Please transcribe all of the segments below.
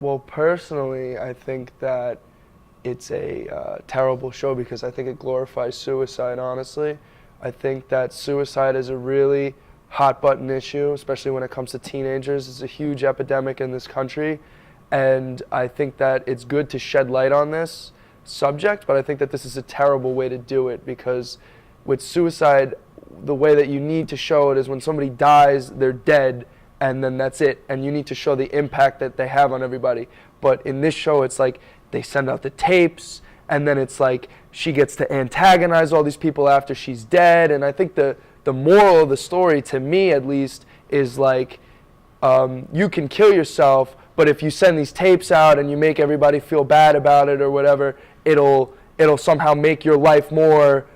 Well, personally, I think that it's a terrible show because I think it glorifies suicide, honestly. I think that suicide is a really hot button issue, especially when it comes to teenagers. It's a huge epidemic in this country, and I think that it's good to shed light on this subject, but I think that this is a terrible way to do it because with suicide, the way that you need to show it is when somebody dies, they're dead, and then that's it. And you need to show the impact that they have on everybody. But in this show, it's like they send out the tapes, and then it's like she gets to antagonize all these people after she's dead. And I think the moral of the story, to me at least, is like you can kill yourself, but if you send these tapes out and you make everybody feel bad about it or whatever, it'll somehow make your life more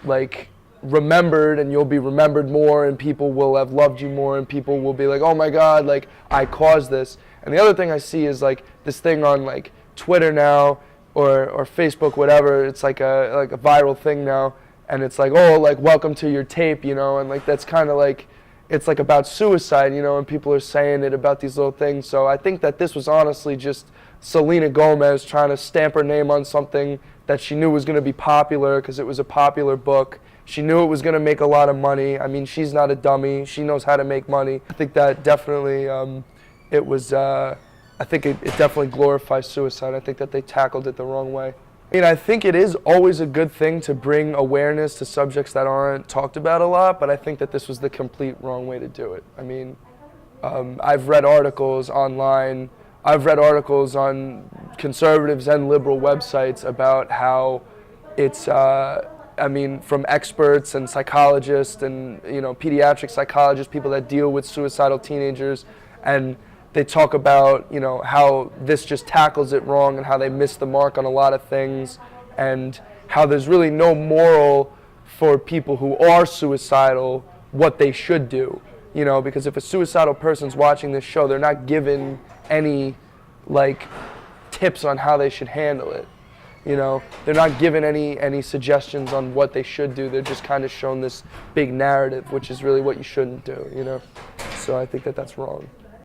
like remembered, and you'll be remembered more, and people will have loved you more, and people will be like, oh my God, like I caused this. And the other thing I see is like this thing on like Twitter now or Facebook, whatever. It's like a viral thing now, and it's like, oh, like welcome to your tape, you know, and like that's kind of like it's like about suicide, you know, and people are saying it about these little things. So I think that this was honestly just Selena Gomez trying to stamp her name on something that she knew was going to be popular because it was a popular book. She knew it was going to make a lot of money. I mean, she's not a dummy. She knows how to make money. I think that definitely it was, I think it definitely glorifies suicide. I think that they tackled it the wrong way. I mean, I think it is always a good thing to bring awareness to subjects that aren't talked about a lot, but I think that this was the complete wrong way to do it. I mean, I've read articles online. I've read articles on conservatives and liberal websites about how it's, I mean, from experts and psychologists and, you know, pediatric psychologists, people that deal with suicidal teenagers, and they talk about, you know, how this just tackles it wrong and how they miss the mark on a lot of things, and how there's really no moral for people who are suicidal what they should do, you know, because if a suicidal person's watching this show, they're not given any, like, tips on how they should handle it. You know, they're not given any suggestions on what they should do. They're just kind of shown this big narrative, which is really what you shouldn't do, you know. So I think that that's wrong.